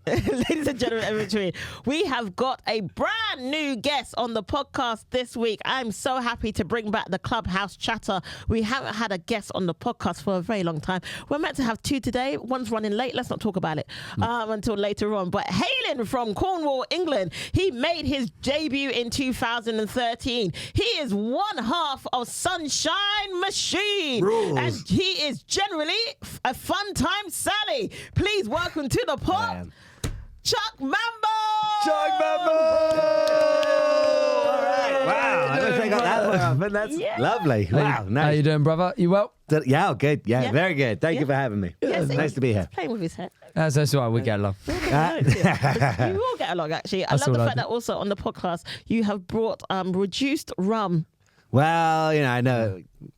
Ladies and gentlemen, in between, we have got a brand new guest on the podcast this week. I'm so happy to bring back the Clubhouse chatter. We haven't had a guest on the podcast for a very long time. We're meant to have two today. One's running late. Let's not talk about it until later on. But hailing from Cornwall, England, he made his debut in 2013. He is one half of Sunshine Machine. Rules. And he is generally a fun time Sally. Please welcome to the pod. Man. Chuck Mambo! Chuck Mambo! All right. Wow, I wish I got that one off, but that's lovely. Wow, nice. How you doing, brother? You well? Yeah, good. Yeah, very good. Thank you for having me. Yes, Nice to be here. Playing with his head. That's all right. We get along. We all get along, actually. I love the fact that also on the podcast you have brought reduced rum. Well, you know,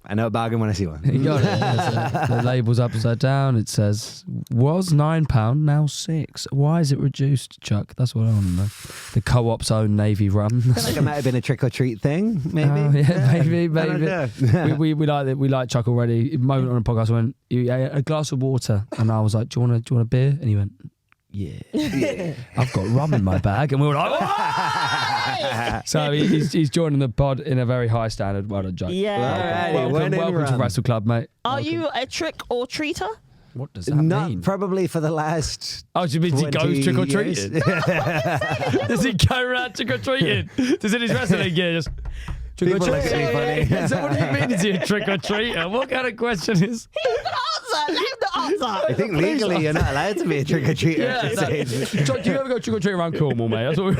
I know a bargain when I see one. You got it. The label's upside down. It says, was £9, now £6. Why is it reduced, Chuck? That's what I want to know. The Co-op's own Navy rum. I feel like it might have been a trick-or-treat thing, maybe. Maybe. I don't know. we like it. We like Chuck already. A moment on the podcast, I went, you ate a glass of water. And I was like, do you want a beer? And he went, yeah. I've got rum in my bag. And we were like, oh! So he's joining the pod in a very high standard. Well done, Chuck. Yeah. Alrighty, Welcome to WrestleClub, mate. Are you a trick or treater? What does that Not mean? probably for the last. Oh, do you mean he goes trick or treating? Does he go around trick or treating? Does in his wrestling gear just trick or People look at me funny. treating? So what do you mean? Is he a trick or treater? What kind of question is? Leave the answer. I think legally you're not allowed to be a trick-or-treater at this age. Chuck, do you ever go trick or treat around Cornwall, mate? That's what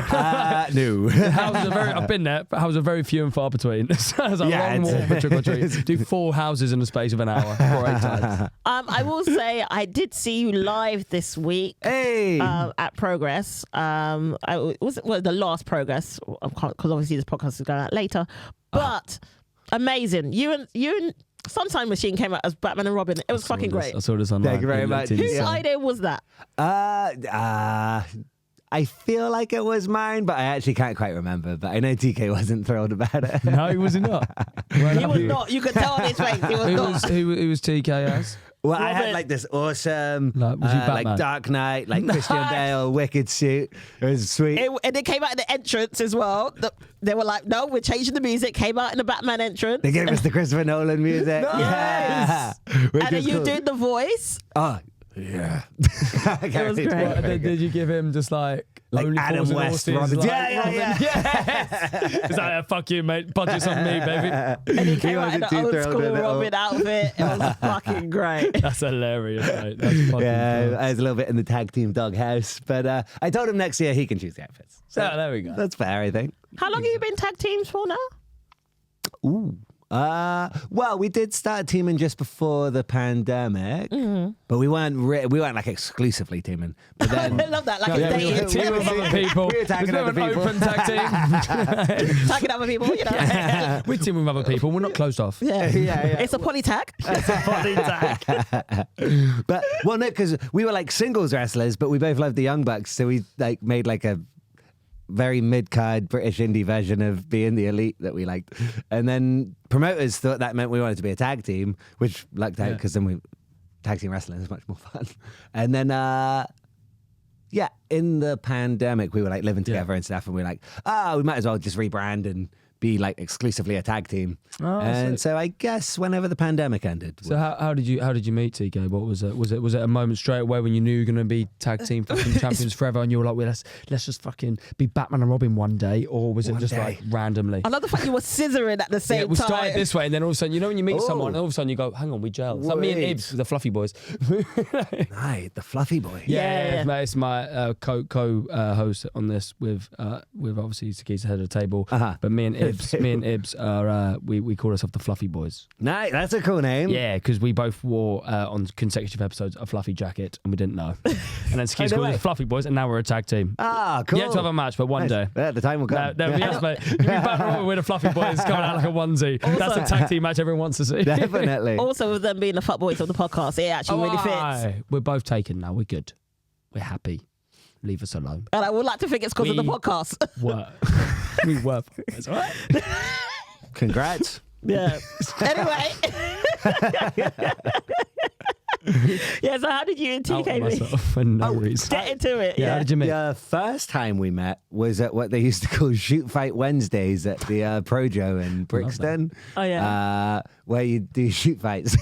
No. houses are very. I've been there, but houses are very few and far between. So it's a long walk for trick or treat. Do 4 houses in the space of an hour, 4 8 times. I will say I did see you live this week. Hey. At Progress. It wasn't the last Progress because obviously this podcast is going out later. But amazing. You and Sunshine Machine came out as Batman and Robin. It was fucking great. I saw this online. Thank you very much. Whose idea was that? I feel like it was mine, but I actually can't quite remember. But I know TK wasn't thrilled about it. No, he was not. He was not. You could tell on his face. He was not. Who was TK as? Well, I had like this awesome, was he Batman? Dark Knight, like Christian Bale, wicked suit. It was sweet. And it came out in the entrance as well. They were like, no, we're changing the music. Came out in the Batman entrance. They gave us the Christopher Nolan music. Nice. Yeah. And then you did the voice. Oh, yeah. It was great. And then did you give him just like only Adam Fools and West, Horses, Robin. like Yeah. Yes. It's like, fuck you, mate. Budget's on me, baby. And he came out in the old school Robin outfit. It was fucking great. That's hilarious, mate. That's fucking Yeah, I was a little bit in the tag team doghouse, but I told him next year he can choose the outfits. So there we go. That's fair, I think. How long have you been tag teams for now? Ooh. Well, we did start teaming just before the pandemic, but we weren't like exclusively teaming. But then I love that. Like we it's were dating. teaming with other people. We were tagging There's other no people. open tag team. Tagging other people, you know. We're teaming with other people. We're not closed off. Yeah. Yeah. It's a poly tag. But well, no, because we were like singles wrestlers, but we both loved the Young Bucks, so we like made like a very mid-card British indie version of being the elite that we liked. And then promoters thought that meant we wanted to be a tag team, which lucked out because then tag team wrestling is much more fun. And then in the pandemic we were like living together and stuff, and we were like, we might as well just rebrand and be like exclusively a tag team. So I guess whenever the pandemic ended. So how did you meet TK? What was it? Was it a moment straight away when you knew you were going to be tag team fucking champions forever, and you were like, well, let's just fucking be Batman and Robin one day, or was it just like randomly? I love the fact you were scissoring at the same we time. started this way, and then all of a sudden, you know, when you meet someone, and all of a sudden you go, hang on, we gel. It's like me and Ibs, the Fluffy Boys. Right, the Fluffy Boy. Yeah. It's my co-host on this with obviously Sikisa head of the table, but me and Ibs are we call ourselves the Fluffy Boys. Nice, that's a cool name. Yeah, because we both wore on consecutive episodes a fluffy jacket, and we didn't know. And then Sikisa called us the Fluffy Boys, and now we're a tag team. Ah, cool. Yet to have a match, but one day. Yeah, the time will come. Yes, mate. You'll be back with the Fluffy Boys coming out like a onesie. That's a tag team match everyone wants to see. Definitely. Also, with them being the fuckboys of the podcast, it actually really fits. We're both taken now. We're good. We're happy. Leave us alone. And I would like to think it's because of the podcast. We were. That's all right. Congrats. Yeah. Anyway. Yeah, so how did you and Out TK meet? myself for no reason. Get into it. Yeah, how Yeah. did you meet? The first time we met was at what they used to call Shoot Fight Wednesdays at the Projo in Brixton. Oh, yeah. Where you do shoot fights.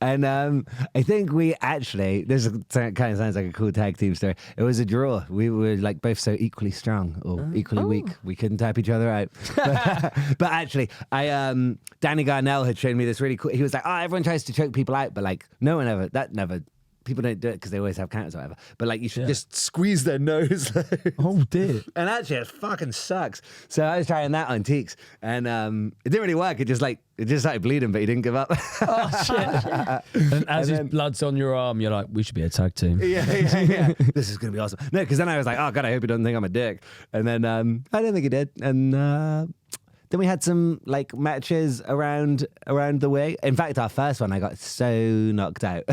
And I think we actually, this kind of sounds like a cool tag team story. It was a draw. We were like both so equally strong or equally weak. We couldn't tap each other out. But actually, Danny Garnell had shown me this really cool, he was like, oh, everyone tries to choke people out, but like no one ever, people don't do it because they always have counters or whatever. But like you should just squeeze their nose. Oh dear. And actually, it fucking sucks. So I was trying that on Teeks, and it didn't really work. It just started bleeding, but he didn't give up. Oh shit. And as his blood's on your arm, you're like, we should be a tag team. Yeah. This is gonna be awesome. No, because then I was like, oh god, I hope he doesn't think I'm a dick. And then I don't think he did. And then we had some like matches around the way. In fact, our first one, I got so knocked out.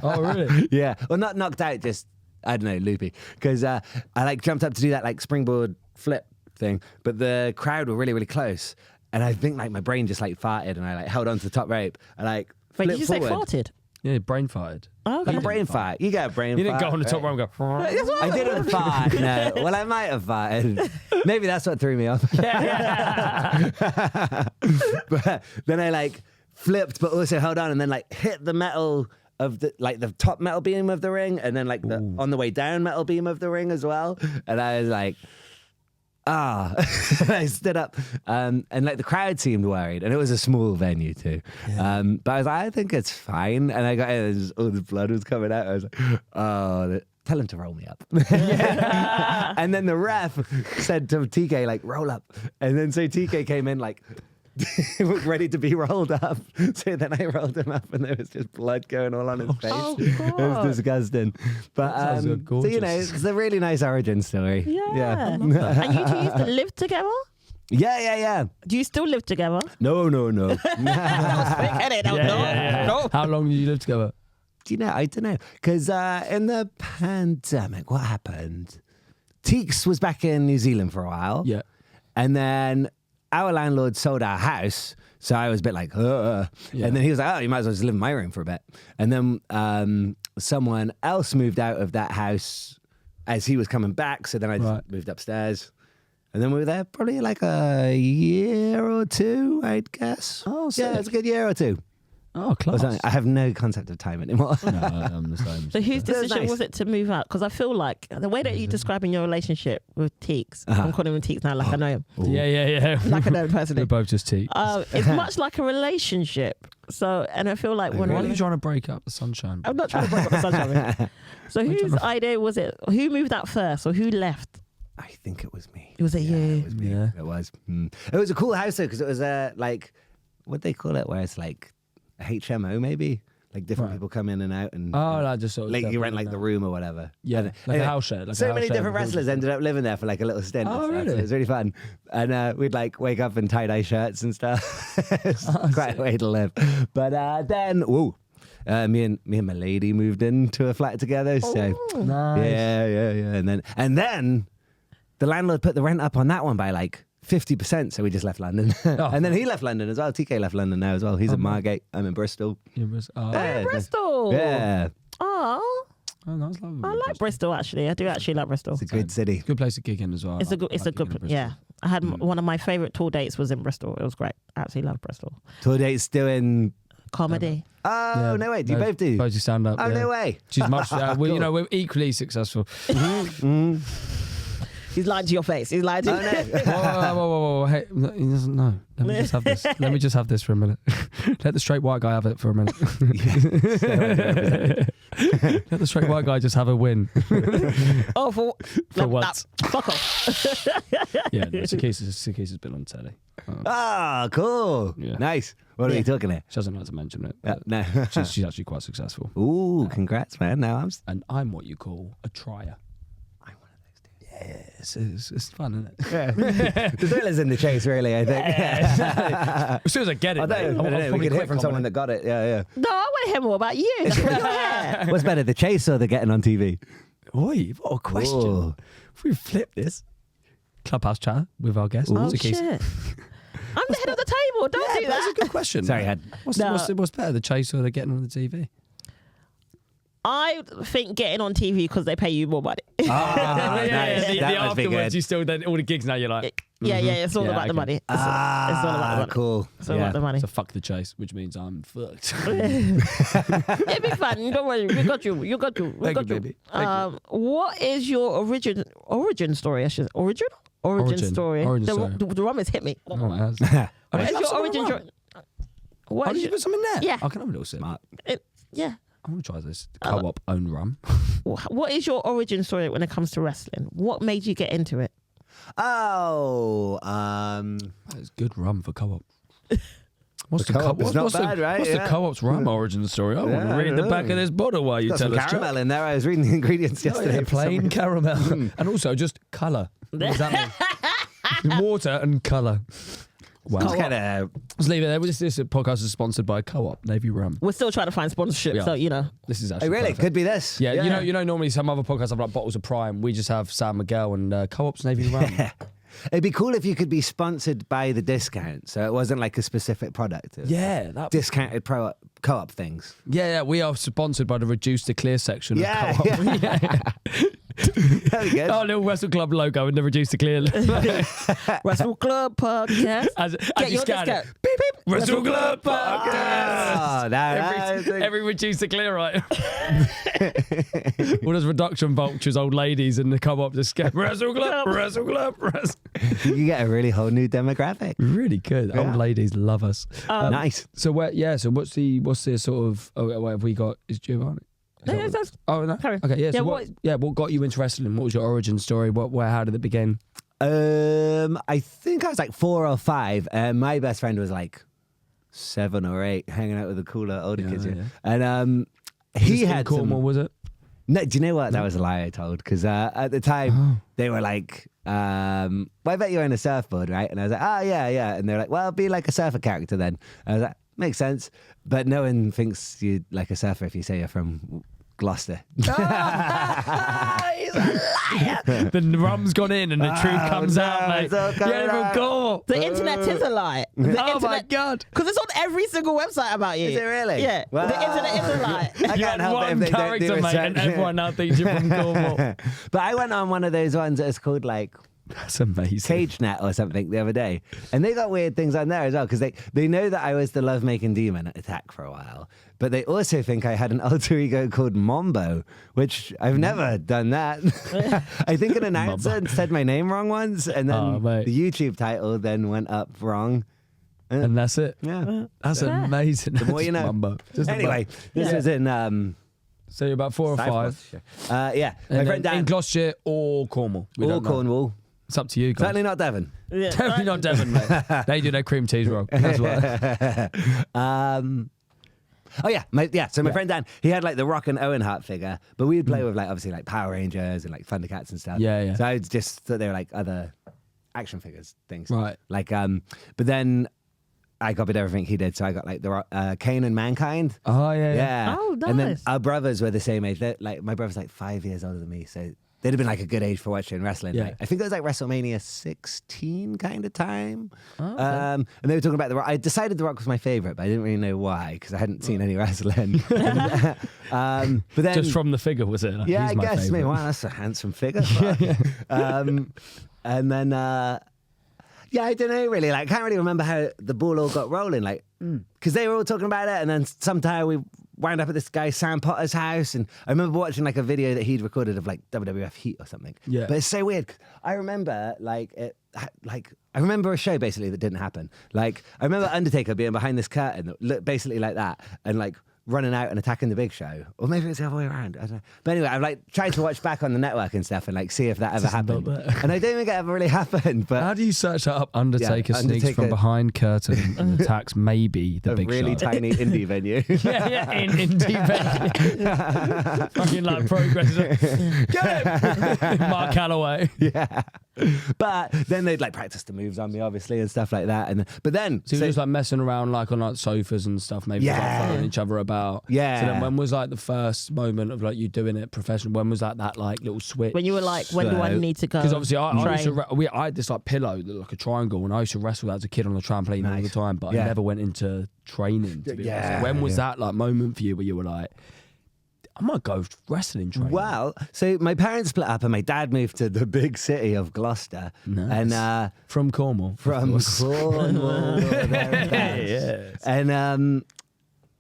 Oh really? Yeah. Well, not knocked out, just, I don't know, loopy. Because I like jumped up to do that like springboard flip thing, but the crowd were really, really close. And I think like my brain just like farted and I like held on to the top rope and like Wait, flipped did you say forward. farted? Yeah, brain farted. Oh, Like okay. a brain fart. You get a brain You fart. didn't go on the top right? row and go. I didn't fart, no. Well, I might have farted. Maybe that's what threw me off. But then I like flipped, but also held on and then like hit the metal of the top metal beam of the ring and then like the on the way down metal beam of the ring as well. And I was like, I stood up and like the crowd seemed worried and it was a small venue too. But I was like, I think it's fine. And I got in, all the blood was coming out. I was like, tell him to roll me up. And then the ref said to TK, like, roll up. And then so TK came in like ready to be rolled up. So then I rolled him up and there was just blood going all on his face. Oh, It was disgusting. But sounds so you know, gorgeous. it's a really nice origin story. Yeah. And you two used to live together? Yeah. Do you still live together? No. No. How long did you live together? Do you know? I don't know. Because in the pandemic, what happened? Teeks was back in New Zealand for a while. Yeah. And then our landlord sold our house. So I was a bit like, Yeah. And then he was like, oh, you might as well just live in my room for a bit. And then someone else moved out of that house as he was coming back. So then I just moved upstairs. And then we were there probably like a year or two, I'd guess. Oh, yeah, sick. it's a good year or two. Oh, Or class. something. I have no concept of time anymore. No, I'm the same. So whose decision nice. was it to move out? Because I feel like the way that you're describing your relationship with Teeks, I'm calling him Teeks now like I know him, Yeah. like I know him We're personally. both just tea. It's much like a relationship. So, and I feel like when Why are you trying to break up the sunshine? I'm not trying to break up the sunshine. So whose idea was it? Who moved out first or who left? I think it was me. Was it you? It was me. Yeah. It was. It was a cool house though, because it was like, what they call it, where it's like a HMO maybe, like different people come in and out, and Oh, like just sort of like you rent like the room or whatever. Yeah, And, like anyway, a house share. Like a so house many share different with wrestlers ended up living there for like a little stint. Oh, and stuff, so really? it was really fun, and we'd like wake up in tie-dye shirts and stuff. It's quite a way to live. But then, me and my lady moved into a flat together. So Nice. yeah, and then the landlord put the rent up on that one by like 50%, so we just left London. And then he left London as well. TK left London now as well. He's in Margate. I'm in Bristol. Yeah, Bristol. Yeah, Oh, that's lovely. I like Bristol actually. I do actually like Bristol. it's a good city. Good place to gig in as well. It's a good. It's a good. Yeah, I had one of my favorite tour dates was in Bristol. It was great. Absolutely love Bristol. Tour date's doing. Comedy. Oh no way! Do you both do? Both do stand up. Oh no way! She's much. We're equally successful. He's lying to your face. He's lying to you. Whoa. Hey, he doesn't know. Let me just have this. Let me just have this for a minute. Let the straight white guy have it for a minute. Let the straight white guy just have a win. Oh, for once. Fuck off. Yeah, no, Sikisa's been on telly. Ah, cool. Yeah. Nice. What are you talking here? She doesn't like to mention it. But No. she's actually quite successful. Ooh, congrats, man. Now And I'm what you call a trier. I'm one of those too. Yeah, it's fun, isn't it? Yeah. The thriller's in the chase, really, I think. As soon as I get it, I don't know. We could hear from someone that got it. Yeah. No, I want to hear more about you. That's what your hair. What's better, the chase or the getting on TV? Oi, what a question. Ooh. If we flip this. Clubhouse chat with our guest. Oh, Sikisa. shit. I'm the head of the table. Don't do That's a that. good question. Sorry, Ed. What's No. better, the chase or the getting on the TV? I think getting on TV because they pay you more money. Nice. The That must be afterwards, good. you still then all the gigs now. You're like, Yeah, it's all Yeah, about the okay. money. It's all about the money. Cool. It's all about the money. so fuck the chase, which means I'm fucked. It'll be fun. Don't worry. We got you. We got you. We Thank got you, you. baby. Thank What is your origin story? I should origin story. Origin the, story. the rum has hit me. Oh, it has. What is Have your some origin rum. story? What Oh, is did you your, put some in there? Yeah. I can have a little sip. yeah. I want to try this co-op own rum. What is your origin story when it comes to wrestling? What made you get into it? Oh, That's good rum for co-op. What's The co-op is not bad, right? What's Yeah. the co-op's rum origin story? I want Yeah, to I read the don't back know. of this bottle while you got some tell us. caramel in there. I was reading the ingredients yesterday. for some Plain reason. caramel. And also just colour. What does that mean? Water and colour. Wow. It's kind of Let's leave it there. This podcast is sponsored by Co-op Navy Rum. We're still trying to find sponsorship, Yeah. so you know. This is actually really perfect. could be this. Yeah, you know. Normally some other podcasts have like bottles of Prime. We just have San Miguel and Co-op's Navy Rum. It'd be cool if you could be sponsored by the discount, so it wasn't like a specific product. It was Yeah, discounted co-op things. yeah. We are sponsored by the reduce to clear section Yeah, of Co-op. Very good. Our little WrestleClub logo and the reduce to clear. WrestleClub podcast. as Get you your scan it. discount. Beep beep. WrestleClub podcast. Oh, that- Every reduce to clear item. All those reduction vultures, old ladies, and the Co-op just go WrestleClub. you can get a really whole new demographic. Really good. Old ladies love us. Nice. So So what's the sort of? Oh, what have we got? Is Giovanni? Is No, that what- that's- Oh no. Carry on. Okay. Yeah. Yeah, So what- what got you into wrestling? What was your origin story? How did it begin? I think I was like 4 or 5. My best friend was like 7 or 8, hanging out with the cooler older kids. yeah. And he Just in had Cornwall, some. was it? No, do you know what? That was a lie I told. Because at the time, they were like, well, I bet you're on a surfboard, right? And I was like, oh, yeah. And they're like, well, be like a surfer character then. I was like, makes sense. But no one thinks you're like a surfer if you say you're from Gloucester. He's a liar. The rum's gone in and the truth comes out, mate. it's all coming You're from out. Cornwall. The internet is a lie. Oh my God. Because it's on every single website about you. Is it really? Yeah. Wow. The internet is a lie. I You can't had help it if one they don't character, do mate, and research. everyone now thinks you're from Cornwall. But I went on one of those ones that's called like That's amazing. CageNet or something the other day, and they got weird things on there as well because they know that I was the lovemaking demon at Attack for a while, but they also think I had an alter ego called Mambo, which I've never done that. I think an announcer said my name wrong once, and then Oh, mate. the YouTube title then went up wrong. And that's it. Yeah. That's amazing. The more you know. Mumbo. Just Anyway, this was in So you're about 4 or 5. yeah, my And friend then in Dan, Gloucestershire or Cornwall. We or don't know. Cornwall. It's up to you guys. Certainly not Devon. Yeah. Definitely not Devon, mate. They do their cream teas wrong. That's why. Oh yeah, So my friend Dan, he had like the Rock and Owen Hart figure, but we would play with like obviously like Power Rangers and like Thundercats and stuff. Yeah. So I just thought they were like other action figures things. Right. Like but then I copied everything he did, so I got like the Kane and Mankind. Oh, yeah. Yeah. Oh, And then nice. our brothers were the same age. Like my brother's like 5 years older than me, so they'd have been like a good age for watching wrestling. Yeah. Like, I think it was like WrestleMania 16 kind of time. Oh, okay. And they were talking about The Rock. I decided The Rock was my favorite, but I didn't really know why because I hadn't seen any wrestling. But then, Just from the figure, was it? Like, yeah, he's I my guess. favourite. Wow, that's a handsome figure. And then, yeah, I don't know really. Like, I can't really remember how the ball all got rolling. Like, because they were all talking about it, and then sometime we wound up at this guy Sam Potter's house, and I remember watching like a video that he'd recorded of like WWF Heat or something. Yeah. But it's so weird. 'Cause I remember I remember a show basically that didn't happen. Like I remember Undertaker being behind this curtain that looked basically like that, and like running out and attacking the Big Show, or maybe it's the other way around. I don't know. But anyway, I've like tried to watch back on the network and stuff and like see if that ever happened. And I don't think it ever really happened. But How do you search that up? Undertaker Yeah, sneaks Undertaker. from behind curtain and attacks maybe the a Big really Show. tiny indie venue. Yeah, in indie venue. Fucking like progress. Get him! Mark Calloway. Yeah. But then they'd like practice the moves on me, obviously, and stuff like that. But then, So you were just like messing around like on like sofas and stuff, maybe just, like, Yeah. throwing each other about. Yeah. So then when was like the first moment of like you doing it professional? When was that like little switch? When you were like, when do I So- need to go? Because obviously I used to train? I had this like pillow that looked like a triangle, and I used to wrestle that as a kid on the trampoline all the Nice. time, but I Yeah. never went into training. To be honest. Yeah, So when was yeah. that like moment for you where you were like, I might go wrestling training. Well, so my parents split up and my dad moved to the big city of Gloucester. Nice. And From Cornwall. from Cornwall. Yes. And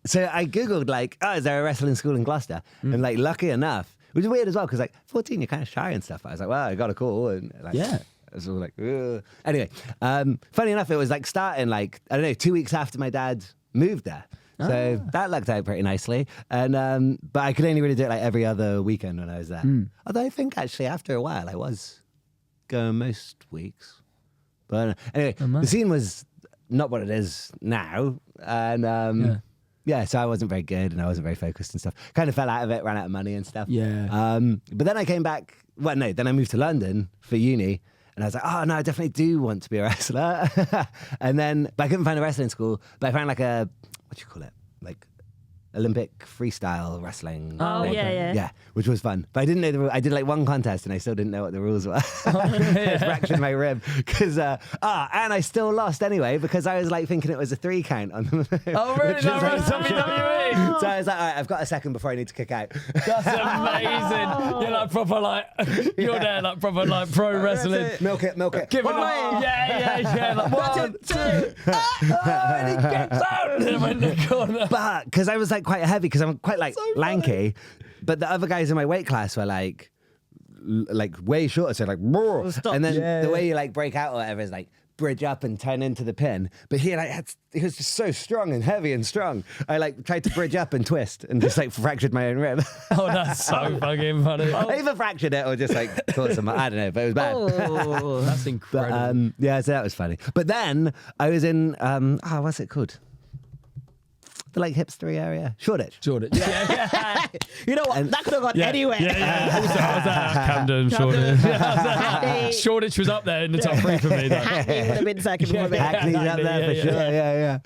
so I Googled, like, oh, is there a wrestling school in Gloucester? And, like, lucky enough, which is weird as well, because, like, 14, you're kind of shy and stuff. But I was like, well, I got a call. And, like, Yeah. I was all like, ugh. Anyway, funny enough, it was, like, starting, like, I don't know, 2 weeks after my dad moved there. So that lucked out pretty nicely. And but I could only really do it, like, every other weekend when I was there. Although I think, actually, after a while, I was going most weeks. But anyway, the scene was not what it is now. And yeah, so I wasn't very good and I wasn't very focused and stuff. Kind of fell out of it, ran out of money and stuff. Yeah. But then I came back. Well, no, then I moved to London for uni. And I was like, oh, no, I definitely do want to be a wrestler. And then, but I couldn't find a wrestling school. But I found like a, what do you call it? Like Olympic freestyle wrestling. Oh, thing. Yeah, which was fun. But I didn't know the rules. I did like one contest and I still didn't know what the rules were. I fractured my rib. Because, and I still lost anyway because I was like thinking it was a 3 count on the Oh, really? which That was, was WWE. So I was like, all right, I've got a second before I need to kick out. That's amazing. You're like proper like, you're there like proper like pro wrestling. Milk it. Give it a, yeah. Like 1, 2, and he gets out and then went in the corner. But because I was like quite heavy, because I'm quite like lanky, but the other guys in my weight class were like way shorter, so like, and then the way you like break out or whatever is like bridge up and turn into the pin. But he was just so strong and heavy and strong. I like tried to bridge up and twist and just like fractured my own rib. Oh, that's so fucking funny. I either fractured it or just like caught some. I don't know, but it was bad. Oh, that's incredible. But, yeah, so that was funny. But then I was in what's it called? The like hipstery area, Shoreditch. Yeah. You know what? That could have gone anywhere. Yeah. I was at Camden, Shoreditch. Shoreditch was up there in the top 3 for me. Though. Hackney would have been second for me. Hackney's up there for sure. Yeah.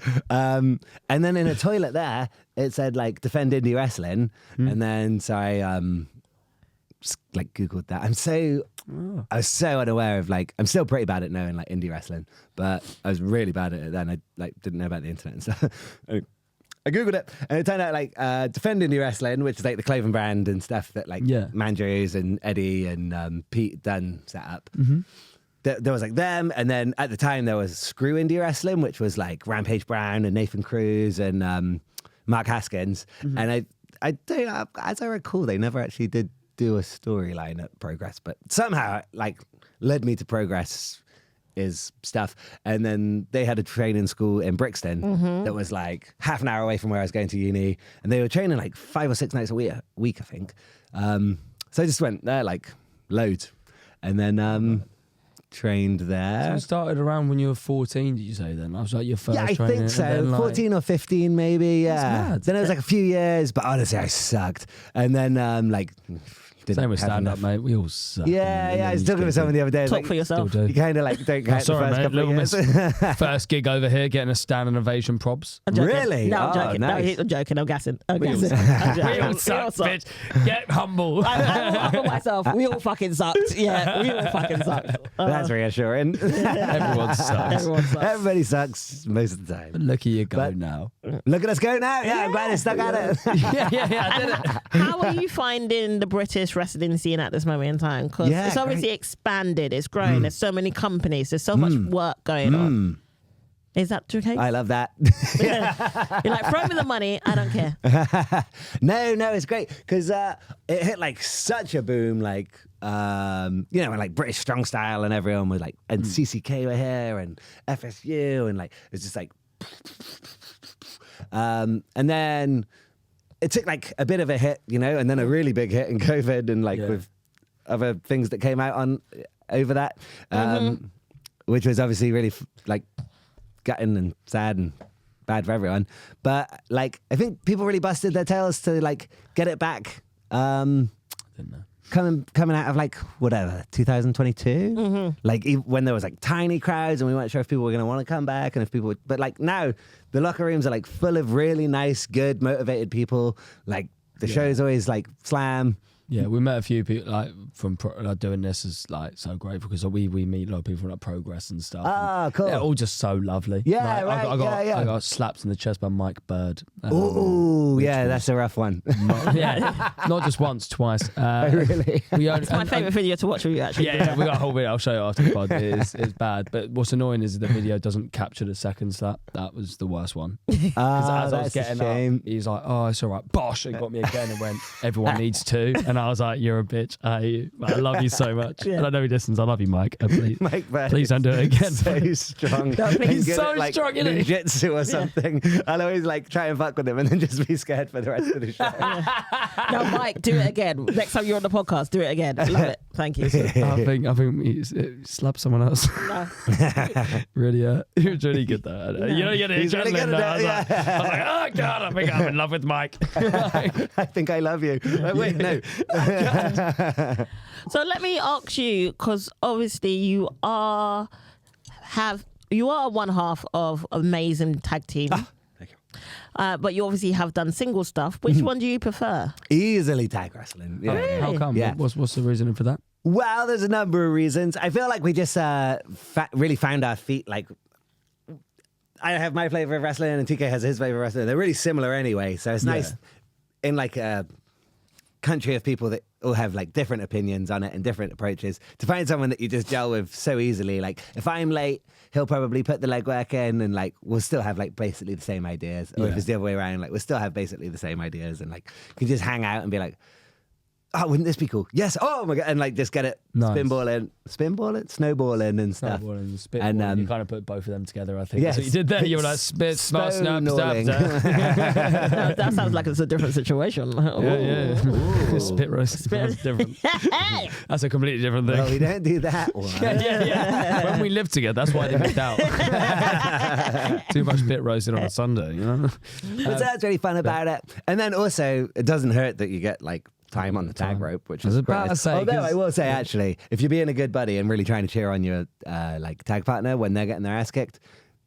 And then in a toilet there, it said like defend indie wrestling, and then so I like Googled that. I was so unaware of like, I'm still pretty bad at knowing like indie wrestling, but I was really bad at it then. I like didn't know about the internet and stuff. I Googled it and it turned out like Defend Indie Wrestling, which is like the clothing brand and stuff that like Mandrews and Eddie and Pete Dunne set up. There was like them, and then at the time there was Screw Indie Wrestling, which was like Rampage Brown and Nathan Cruz and Mark Haskins. And I don't, as I recall, they never actually did do a storyline at Progress, but somehow like led me to Progress is stuff. And then they had a training school in Brixton that was like half an hour away from where I was going to uni, and they were training like 5 or 6 nights a week I think. So I just went there like loads, and then trained there. So you started around when you were 14, did you say then? I was like your first I training, think so. then, like, 14 or 15 maybe, yeah. That's mad. Then it was like a few years, but honestly I sucked. And then like same with have stand up, enough. mate. We all suck. Yeah, I was talking to someone the other day. Talk for yourself. Still do. You kind of like don't count Sorry, the first mate. couple Little of years. miss. First gig over here, getting a standing ovation props. I'm joking. Really? No, I'm Oh, joking. nice. No, I'm joking. I'm gassing. We all suck, bitch. Get humble. I will humble myself. We all fucking sucked. Yeah, we all fucking sucked. That's reassuring. Everyone sucks. Everyone sucks. Everybody sucks most of the time. Look at you go But- now. Look at us go now. Yeah, I'm glad I stuck at it. yeah, I did it. How are you finding the British wrestling scene at this moment in time? Because Yeah, it's obviously expanded, it's grown, there's so many companies, there's so much work going on. Is that the case? I love that. You're like, throw me the money, I don't care. No, it's great because it hit like such a boom, like when like British Strong Style and everyone was like, and CCK were here and FSU and like it's just like, and then it took like a bit of a hit, and then a really big hit in COVID and like with other things that came out on over that, which was obviously really like gutting and sad and bad for everyone. But like, I think people really busted their tails to like get it back. Didn't know. Coming out of like whatever 2022, like when there was like tiny crowds and we weren't sure if people were going to want to come back and if people would, but like now the locker rooms are like full of really nice, good, motivated people. Like the show's always like slam. Yeah, we met a few people like from doing this is like so great because we meet a lot of people from like Progress and stuff. Ah, cool. They're all just so lovely. Yeah, like, right. I got slapped in the chest by Mike Bird. Oh, yeah, that's a rough one. Not just once, twice. Really? It's my favourite video to watch with you, actually. Yeah, we got a whole video. I'll show you after the pod. It's bad. But what's annoying is the video doesn't capture the second slap. That was the worst one. As I was getting up, he's like, "Oh, it's all right." Bosh! And got me again and went, "Everyone needs to." And I was like, "You're a bitch. I love you so much." Yeah. And I know he listens. I love you, Mike. Please don't do it again. So strong. He's so strong in it. Jiu-jitsu or something. I'll always like try and fuck with him and then just be scared for the rest of the show. Now, Mike, do it again. Next time you're on the podcast, do it again. Love it. Thank you. I think he slapped someone else. No. Really, he was really good though. No. You know, you get the He's really good adrenaline. at I was like, oh god, I think I'm in love with Mike. I think I love you. Wait, no. So let me ask you, because obviously you are one half of amazing tag team. Thank you. But you obviously have done single stuff. Which one do you prefer? Easily tag wrestling. Yeah. Really? How come? Yeah. What's the reasoning for that? Well, there's a number of reasons. I feel like we just really found our feet. Like, I have my flavor of wrestling and TK has his flavor of wrestling. They're really similar anyway. So it's nice in like a country of people that all have like different opinions on it and different approaches to find someone that you just gel with so easily. Like if I'm late, he'll probably put the legwork in and like we'll still have like basically the same ideas. Or if it's the other way around, like we'll still have basically the same ideas and like you can just hang out and be like, oh, wouldn't this be cool? Yes. Oh my god! And like just get it snowballing, and stuff. Snowballing and spitballing. And you kind of put both of them together. I think yes. that's what you did there. You were like spit, smart, snap, snap. That sounds like it's a different situation. Yeah. Spit roast. That's different. That's a completely different thing. Well, we don't do that one. Yeah. When we lived together, that's why they moved out. Too much spit roasted on a Sunday, you know. But that's really fun about it. And then also, it doesn't hurt that you get like time on the tag rope, which is about great. to say, although I will say, actually, if you're being a good buddy and really trying to cheer on your like tag partner when they're getting their ass kicked,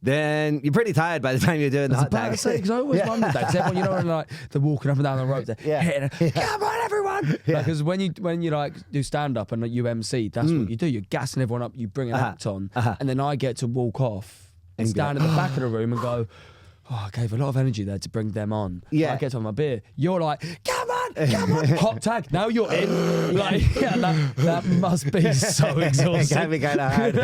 then you're pretty tired by the time you're doing the hot tag. Because I always wondered that. Because everyone, you know, when like they're walking up and down the rope, they're hitting it. Come on, everyone! Because when you like do stand up and you MC, that's what you do. You're gassing everyone up. You bring an act on, and then I get to walk off and stand at the back of the room and go, oh, I gave a lot of energy there to bring them on. Yeah. I get on my beer. You're like, come on, hot tag. Now you're in. Like, that must be so exhausting. It can be kind of hard.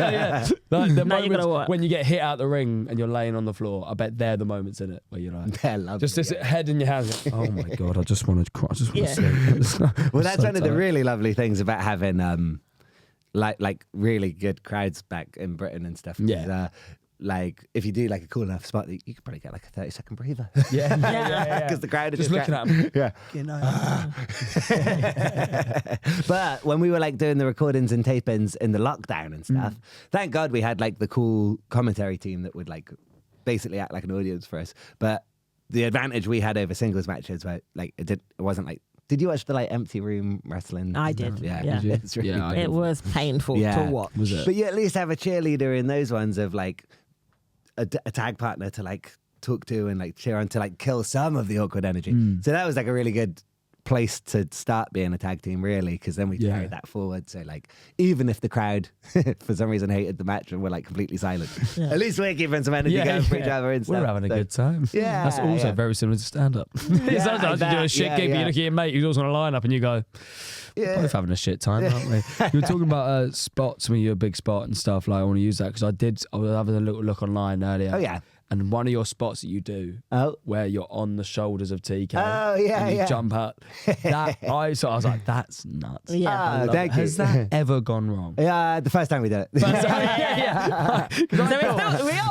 Like the moments when you get hit out the ring and you're laying on the floor, I bet they're the moments in it where you're like, just this head in your hands. Like, oh my god, I just want to cry. I just want to sleep. Well, that's one of the really lovely things about having like really good crowds back in Britain and stuff. Yeah. Like if you do like a cool enough spot, you could probably get like a 30-second breather. Yeah. Because the crowd are just looking at them. Yeah. You know. But when we were like doing the recordings and tapings in the lockdown and stuff, thank God we had like the cool commentary team that would like basically act like an audience for us. But the advantage we had over singles matches, where like it wasn't like. Did you watch the like empty room wrestling? I did. Yeah. It's really Yeah, it was painful to watch. Was it? But you at least have a cheerleader in those ones of like a tag partner to like talk to and like cheer on to like kill some of the awkward energy. So that was like a really good place to start being a tag team, really, because then we carried that forward. So like even if the crowd for some reason hated the match and were like completely silent, at least we're keeping some energy going for each other and stuff. We're having a good time. Yeah, that's also very similar to stand up. Sometimes you do a shit gig, but you look at your mate who's also on a lineup and you go, we're both having a shit time, aren't we? You were talking about spots. I mean, you're a big spot and stuff. Like I want to use that because I was having a little look online earlier. Oh yeah. And one of your spots that you do, where you're on the shoulders of TK, and you jump out. I was like, that's nuts. Yeah, has that ever gone wrong? Yeah, the first time we did it. So we are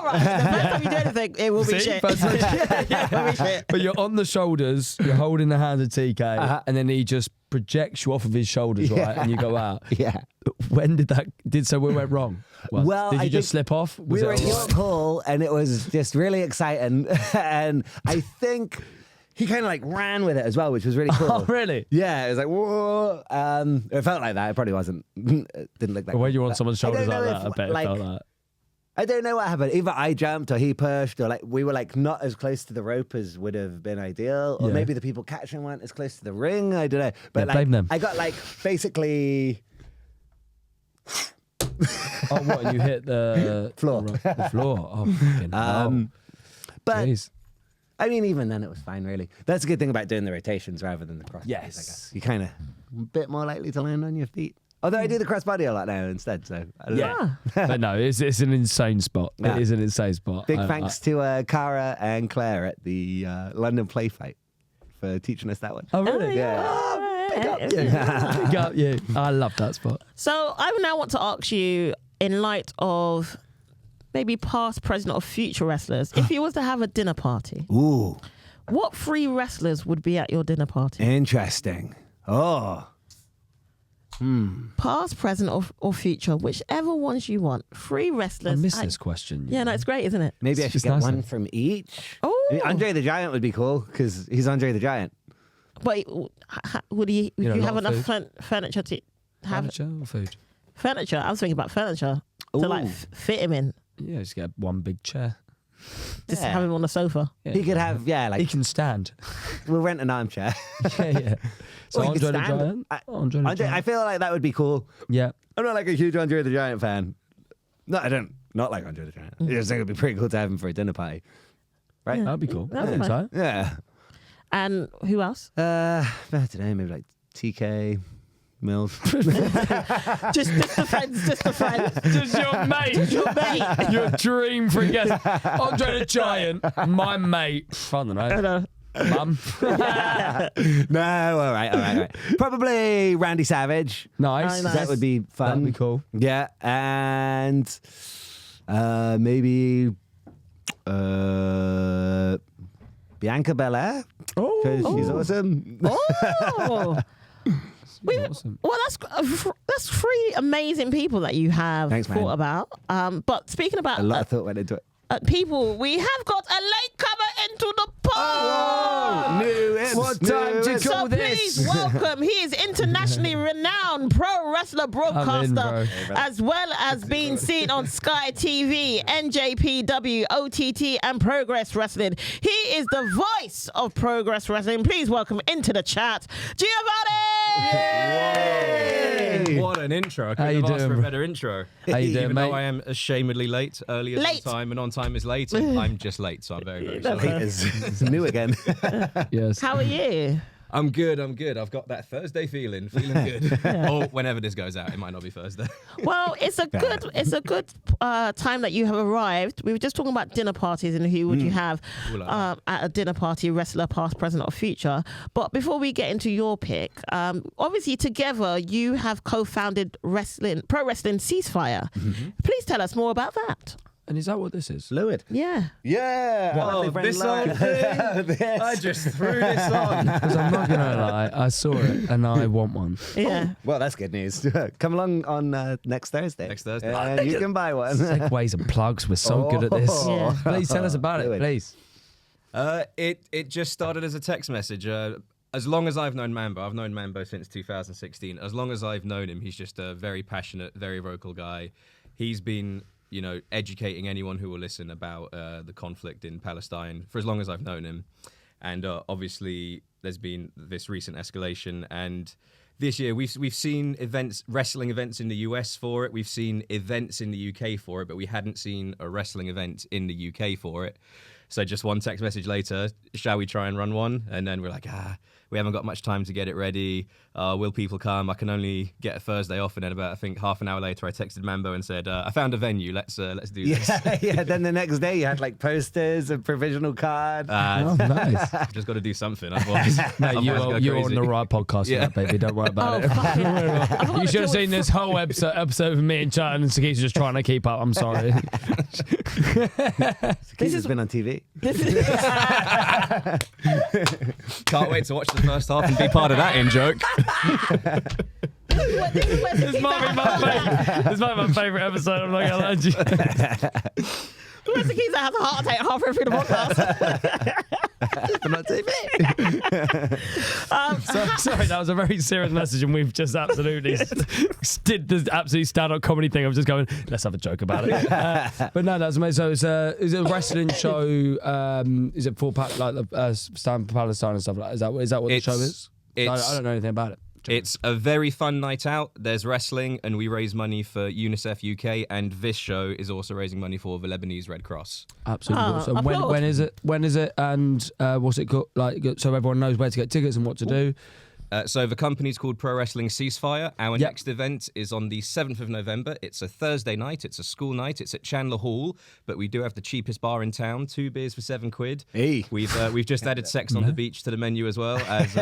right. The first time you do anything, it will be shit. It will be shit. But you're on the shoulders, you're holding the hand of TK, and then he just projects you off of his shoulders, right? And you go out. Yeah. When did we went wrong? Well, did you just slip off? We were at York Hall and it was just really exciting. And I think he kind of like ran with it as well, which was really cool. Oh, really? Yeah, it was like, whoa. It felt like that. It probably wasn't. It didn't look like But when you're on someone's shoulders like know that, I bet it felt like... I don't know what happened. Either I jumped or he pushed, or like we were like not as close to the rope as would have been ideal, or Yeah. maybe the people catching weren't as close to the ring. I don't know. But Yeah, like, blame them. I got like basically Oh, what? You hit the Floor. The floor. Oh, fucking hell. but Jeez. I mean, even then it was fine, really. That's a good thing about doing the rotations rather than the cross. Yes. I guess you're kind of a bit more likely to land on your feet. Although I do the crossbody a lot now instead, so I don't know. Ah. But no, it's an insane spot. Yeah. It is an insane spot. Big thanks to Cara and Claire at the London Play Fight for teaching us that one. Oh, really? Yeah. Big up. Big up you. I love that spot. So I now want to ask you, in light of maybe past, present, or future wrestlers, if you was to have a dinner party, Ooh, what 3 wrestlers would be at your dinner party? interesting. Oh. Past, present, or future, whichever ones you want. 3 I wrestlers. missed this question. Yeah, no, it's great, isn't it? Maybe I It's should just get nice, one though. from each. Oh. I mean, Andre the Giant would be cool because he's Andre the Giant. But would you know, a have lot of enough furniture to have Furniture or food? furniture? I was thinking about furniture to like Ooh. fit him in. Yeah, just get one big chair. Just Yeah. have him on the sofa. Yeah. He could have, yeah, He like can stand. we'll rent an armchair. Yeah. So Or he could Andre the stand. Giant. Andre the I Giant. feel like that would be cool. Yeah. I'm not like a huge Andre the Giant fan. No, I don't. Not like Andre the Giant. I just think it'd be pretty cool to have him for a dinner party. Right? That'd be cool. That'd I be think so. Yeah. And who else? I don't know, maybe like TK, Mills. just the friends, just the friends. Just your mate. Your mate. Your dream for a guest. Andre the Giant, my mate. I don't know. Mum. No, all right. Probably Randy Savage. Nice. Oh, nice. That would be fun. That'd be cool. Yeah, and maybe Bianca Belair. Oh. She's awesome. Oh. Awesome. Well, that's 3 amazing people that you have Thanks, man. thought about. But speaking about A lot of thought went into it. people, we have got a latecomer into the pod. New ins, What new time to ins. call So this? please welcome. He is internationally renowned pro wrestler broadcaster, bro. as well as being seen on Sky TV, NJPW, OTT, and Progress Wrestling. He is the voice of Progress Wrestling. Please welcome into the chat, Giovanni. Yay! What an intro. I How couldn't you have asked doing, for a bro? better intro. How you doing, Even mate? though I am ashamedly late, early is Late. on time and on time is late, I'm just late, so I'm very, very sorry. Late is new again. Yes. How are you? I'm good. I've got that Thursday feeling good. Or whenever this goes out, it might not be Thursday. Well, it's a good time that you have arrived. We were just talking about dinner parties and who would you have Ooh la at a dinner party, wrestler, past, present, or future. But before we get into your pick, obviously together you have co-founded Pro Wrestling Ceasefire. Please tell us more about that. And is that what this is? Fluid. Yeah. Yeah. Oh, this old thing. I just threw this on. Because I'm not gonna lie, I saw it and I want one. Yeah. Well, that's good news. Come along on next Thursday. Next Thursday. And you can buy one. Segues and plugs. We're so good at this. Yeah. Please tell us about it, Fluid. please. It just started as a text message. As long as I've known Mambo, I've known Mambo since 2016. As long as I've known him, he's just a very passionate, very vocal guy. He's been, educating anyone who will listen about the conflict in Palestine for as long as I've known him. And obviously, there's been this recent escalation. And this year, we've seen wrestling events in the US for it. We've seen events in the UK for it, but we hadn't seen a wrestling event in the UK for it. So just one text message later, shall we try and run one? And then we're like, we haven't got much time to get it ready. Will people come? I can only get a Thursday off. And then about, I think, half an hour later, I texted Mambo and said, I found a venue. Let's do this. Yeah. Then the next day you had like posters, a provisional card. Oh, nice. Just got to do something. Otherwise, No, otherwise you're go on crazy. the right podcast Yeah. for that, baby. Don't worry about it. fucking hell. You should have seen this whole episode of me and Chat and Sikisa just trying to keep up. I'm sorry. This been on TV. Can't wait to watch the first half and be part of that in-joke. This might be my favourite episode. I'm not gonna lie to you. Where's the keys that has a heart attack halfway through the podcast? but not TV. Sorry, that was a very serious message, and we've just absolutely did the absolute stand-up comedy thing. I was just going, let's have a joke about it. But no, that's amazing. So is it a wrestling show? Is it for stand for Palestine and stuff like that? Is that what the show is? I don't know anything about it. It's a very fun night out. There's wrestling, and we raise money for UNICEF UK, and this show is also raising money for the Lebanese Red Cross. Absolutely. So when is it? When is it? And what's it called? Like, so everyone knows where to get tickets and what to do. So the company's called Pro Wrestling Ceasefire. Our next event is on the 7th of November. It's a Thursday night. It's a school night. It's at Chandler Hall, but we do have the cheapest bar in town. 2 beers for £7. Hey. We've just added sex on the beach to the menu as well, as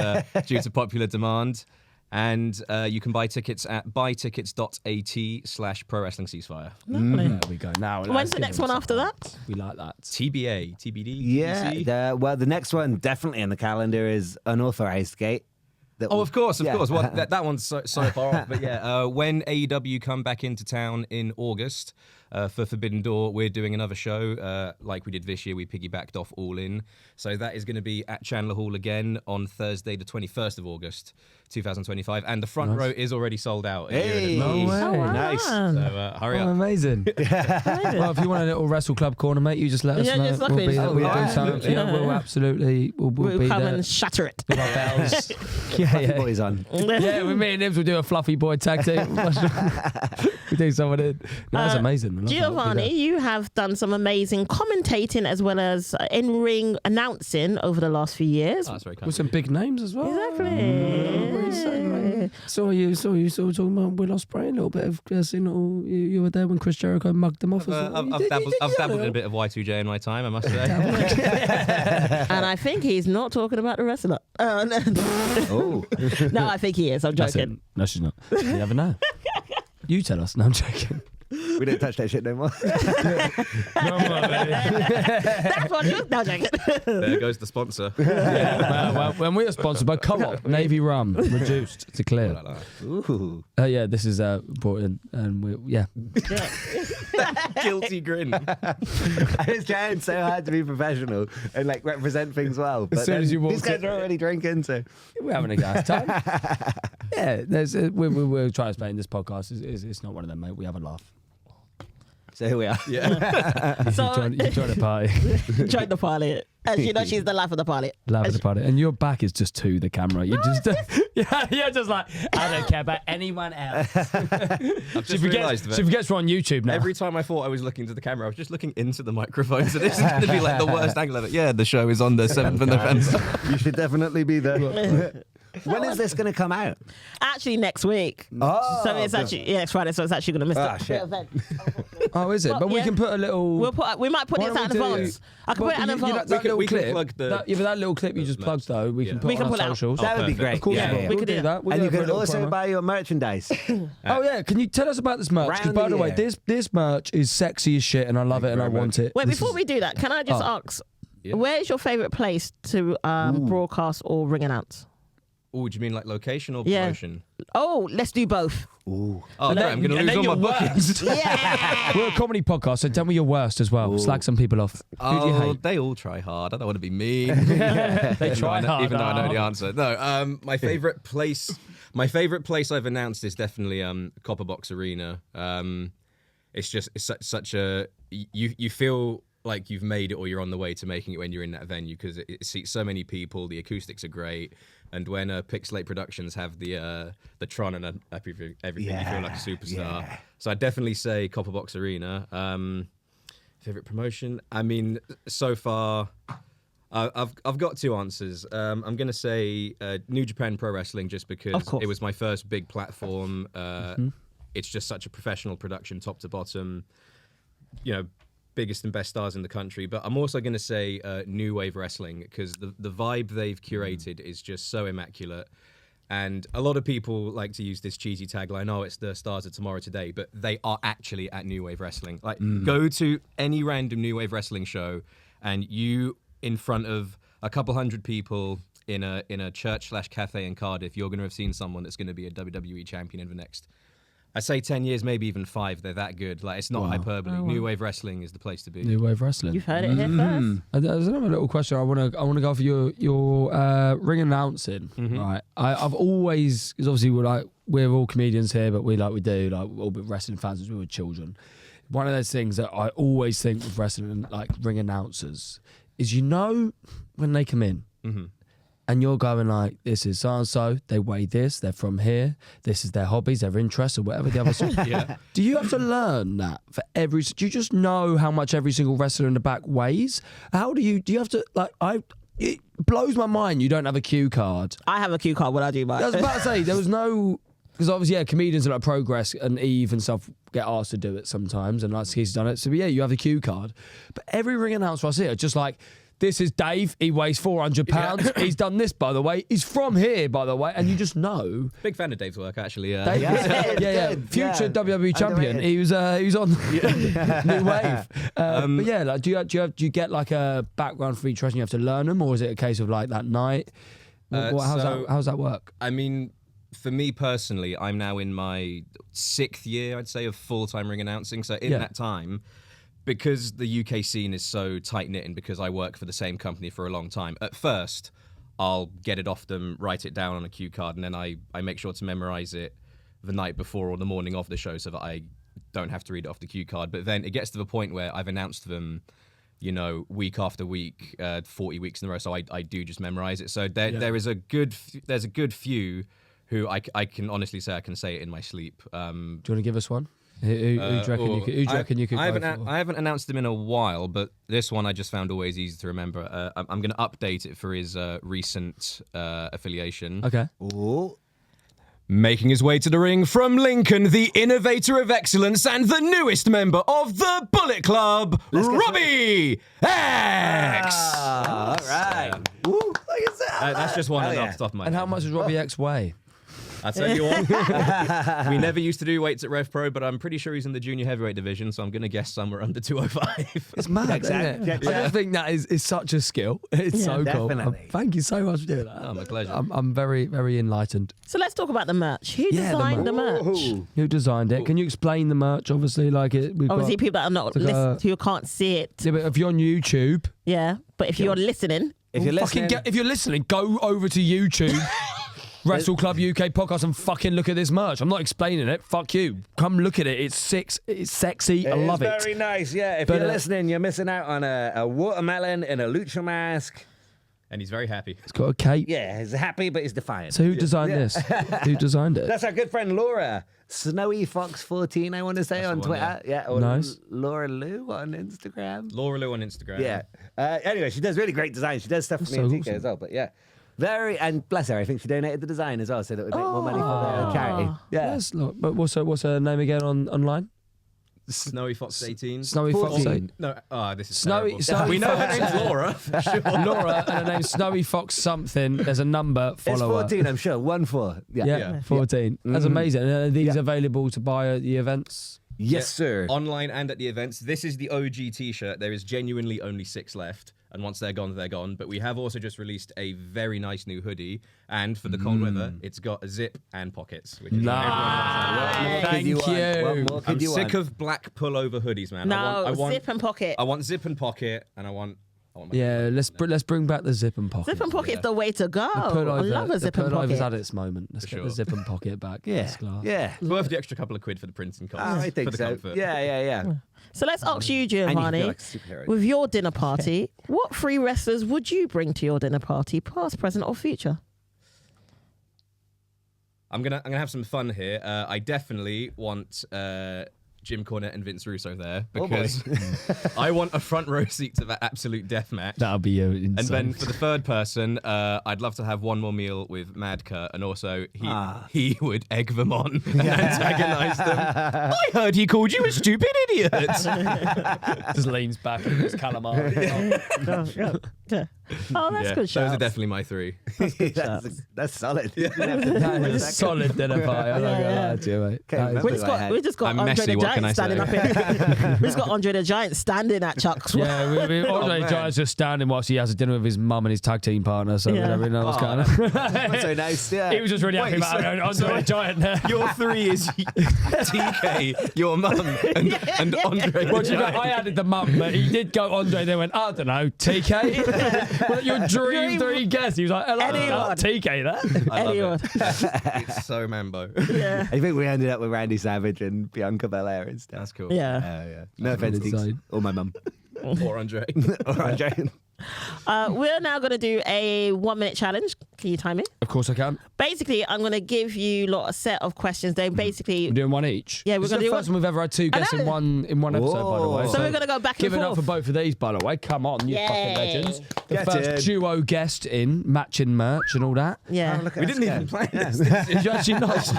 due to popular demand. And you can buy tickets at buytickets.at/Pro Wrestling Ceasefire. Lovely. There we go. Now, When's the next one after that? We like that. TBA, TBD. Yeah. TBC? Well, the next one definitely on the calendar is Unauthorized Gate. Oh, of course. Yeah. Well, that one's so far off. But yeah, when AEW come back into town in August for Forbidden Door, we're doing another show like we did this year. We piggybacked off All In. So that is going to be at Chandler Hall again on Thursday, the 21st of August, 2025. And the front row is already sold out. Hey. No way. Oh, wow. Nice. So hurry up. Amazing. Well, if you want a little WrestleClub corner, mate, you just let us Yeah, know. just We'll lucky. be there. Oh, We'll yeah. do something. Yeah. We'll absolutely. We'll We'll be come there. and shatter it. With our bells. Fluffy Boys on. Yeah, with me and Nibs, we'll do a fluffy boy tag team. We do someone in. No, that's amazing. I love that. We'll be Giovanni, there. you have done some amazing commentating as well as in-ring announcing over the last few years. Oh, that's very kind. With some big names as well. Exactly. Saw you talking about Will Ospreay, a little bit of you were there when Chris Jericho mugged them off as well. I've dabbled in a bit of Y2J in my time, I must say. And I think he's not talking about the wrestler. No. Oh. No, I think he is. I'm That's it. joking. No, she's not. You never know. You tell us. No, I'm joking. We don't touch that shit no more. That's what you. No, I'm joking. There goes the sponsor. Well, when we are sponsored by Co-op, Navy Rum, reduced to clear. Ooh. Yeah, this is brought in, and Guilty grin. I was trying so hard to be professional and like represent things well. But soon as you these walked guys in- are already drinking, so we're having a gas time. Yeah, we're trying to explain this podcast. It's not one of them, mate. We have a laugh. so here we are. Yeah. So You join a party. join the party. As you know, she's the laugh of the party. Laugh at the party. And your back is just to the camera. You're just you're just like, I don't care about anyone else. I've She just realised forgets that we're on YouTube now. every time I thought I was looking to the camera, I was just looking into the microphone. So this is going to be like the worst angle of it. Yeah, the show is on the 7th of November. You should definitely be there. When is this going to come out? Actually, next week. Oh, So it's actually next Friday. So it's actually going to miss Ah, the shit. event. Oh, is it? Well, But we yeah. can put a little. We might put Why this don't out we in do- advance. I can Well, put it in you know advance. that little we can clip. plug the- That little clip you just merch. plugged though. We can Yeah. put We on can our put it out. socials. That would be perfect. great. Of course, Yeah, we will. yeah. We We'll could do do that. We'll And do you it for a can little also promo. buy your merchandise. Oh yeah, can you tell us about this merch? Because Round by the the way, year. this merch is sexy as shit, and I love it, and I very want much. it. Wait, This before is- we do that, can I just ask, where is your favourite place to broadcast or ring announce? Oh, do you mean like location or Yeah. promotion? Oh, let's do both. Ooh. Oh, no, I'm going to and lose then all my your bookings. Yeah. We're a comedy podcast, so tell me your worst as well. Slag some people off. Who do you hate? They all try hard. I don't want to be mean. They try hard. Even though I know the answer. No, my favorite place. My favorite place I've announced is definitely Copperbox Arena. It's such a you feel like you've made it or you're on the way to making it when you're in that venue because it seats so many people. The acoustics are great, and when Pixelate Productions have the Tron and everything, you feel like a superstar. Yeah. So I definitely say Copperbox Arena. Favorite promotion? I mean, so far. I've got two answers. I'm going to say New Japan Pro Wrestling just because Of course. it was my first big platform. It's just such a professional production, top to bottom. You know, biggest and best stars in the country. But I'm also going to say New Wave Wrestling because the vibe they've curated is just so immaculate. And a lot of people like to use this cheesy tagline, oh, it's the stars of tomorrow today, but they are actually at New Wave Wrestling. Like, go to any random New Wave Wrestling show and you, in front of a couple hundred people in a church/cafe in Cardiff, you're going to have seen someone that's going to be a WWE champion in the next I say 10 years, maybe even 5. They're that good. Like, it's not hyperbole. New Wave Wrestling is the place to be. New Wave Wrestling. You've heard it here first. There's another little question I want to go for your ring announcing. Right, I've always, because obviously we're all comedians here, but we do all been wrestling fans since we were children. One of those things that I always think with wrestling and like ring announcers is, when they come in. And you're going like, this is so-and-so, they weigh this, they're from here, this is their hobbies, their interests, or whatever the other sort. Yeah. Do you have to learn that for every... Do you just know how much every single wrestler in the back weighs? How do you have to... It blows my mind you don't have a cue card. I have a cue card when I do mine. I was about to say, there was no... Because obviously, comedians like Progress and Eve and stuff get asked to do it sometimes, and like Sikisa's done it. So you have the cue card. But every ring announcer I see are just like... This is Dave. He weighs 400 pounds. He's done this, by the way. He's from here, by the way. And you just know. Big fan of Dave's work, actually. Dave, yeah. Future WWE champion. He was on New Wave. But yeah, like, do you get like a background for each wrestling? You have to learn them, or is it a case of like that night? How's that work? I mean, for me personally, I'm now in my 6th year, I'd say, of full-time ring announcing. So in that time, because the UK scene is so tight-knit and because I work for the same company for a long time, at first, I'll get it off them, write it down on a cue card, and then I make sure to memorize it the night before or the morning of the show so that I don't have to read it off the cue card. But then it gets to the point where I've announced them, week after week, 40 weeks in a row, so I do just memorize it. So there's a good few who I can honestly say I can say it in my sleep. Do you want to give us one? Who do you reckon you could I go for? I haven't announced him in a while, but this one I just found always easy to remember. I'm going to update it for his recent affiliation. Okay. Ooh. Making his way to the ring from Lincoln, the innovator of excellence and the newest member of the Bullet Club, Robbie X. All right. Ooh, look at that. That's just one off the top of my head. And how much does Robbie X weigh? I'll tell you what, we never used to do weights at Rev Pro, but I'm pretty sure he's in the junior heavyweight division, so I'm going to guess somewhere under 205. It's mad, isn't it? I just think that is such a skill. It's so cool. Thank you so much for doing that. Oh, my pleasure. I'm very, very enlightened. So let's talk about the merch. Who designed the merch? Who designed it? Can you explain the merch? Obviously, obviously people that are not listening, who can't see it. Yeah, but if you're on YouTube, but if you're listening, if you're listening, go over to YouTube. WrestleClub UK podcast and fucking look at this merch. I'm not explaining it. Fuck you. Come look at it. It's sick. It's sexy. I love it. It's very nice. Yeah. If you're listening, you're missing out on a watermelon and a lucha mask. And he's very happy. It's got a cape. Yeah, he's happy, but he's defiant. So who designed this? Who designed it? That's our good friend Laura. Snowy Fox 14, I want to say, on Twitter. Yeah. Or nice. Laura Lou on Instagram. Laura Lou on Instagram. Yeah. Anyway, she does really great design. She does stuff for me and TK as well. But yeah. And bless her, I think she donated the design as well, so that would make more money for the charity. Yeah. Yes, look, but what's her name again online? Snowy Fox 18. Snowy Fox 18. No, this is Snowy we know her name's Laura. Sure. Laura, and her name's Snowy Fox something. There's a number. Follow it's 14, I'm sure. 14. Yeah, 14. That's amazing. And are these available to buy at the events? Yes, sir. Online and at the events. This is the OG t-shirt. There is genuinely only 6 left. And once they're gone, they're gone. But we have also just released a very nice new hoodie. And for the cold weather, it's got a zip and pockets. Which is nice. Thank you. I'm sick of black pullover hoodies, man. No, I want zip and pocket. I want zip and pocket, and I want let's bring back the zip and pocket. Zip and pocket is the way to go. I love a zip and pocket. The pullover's had its moment. Let's get the zip and pocket back. Yeah. It's worth the extra couple of quid for the printing costs. I think for the so. comfort. Yeah. So let's ask you, Giovanni, with your dinner party, what 3 wrestlers would you bring to your dinner party, past, present, or future? I'm gonna have some fun here. I definitely want Jim Cornette and Vince Russo there because I want a front row seat to that absolute death match. That'll be insane. And then for the third person, I'd love to have one more meal with Mad Kurt, and also he would egg them on and antagonize them. I heard he called you a stupid idiot. Just leans back and goes calamari. Oh, that's good. Those are Shouts. definitely my three. That's solid. That is a solid dinner party. I'm not gonna lie to you, mate. That is- We just got I'm Andre messy, the what can Giant I standing up here. We just got Andre the Giant standing at Chuck's. Yeah, Andre man. Giant's just standing whilst he has a dinner with his mum and his tag team partner, so we Yeah. don't really know what's going on. That's so nice. Yeah. He was just really happy Wait, about Andre the Giant there. Your three is TK, your mum, and Andre. Well, do you know, I added the mum, but he did go Andre. They went, I don't know, TK. Well, your dream three guest. He was like, hello, Anyone. TK there. I love Anyone. it. It's so Mambo. Yeah. I think we ended up with Randy Savage and Bianca Belair instead. That's cool. Yeah. Yeah. No offense, good Deeks. side. Or my mum. Or Andre. Or Andre. We're now going to do a 1 minute challenge. Can you time it? Of course I can. Basically, I'm going to give you lot a set of questions. They basically. We're doing one each. Yeah, we're This is gonna the do first one- time we've ever had two guests I in know. one episode, by the way. Whoa. So we're going to go back and Give it forth. up for both of these, by the way. Come on, you Yay. fucking legends. The Get first in. duo guest in, matching merch and all that. Yeah. We didn't even plan this. Did you actually not?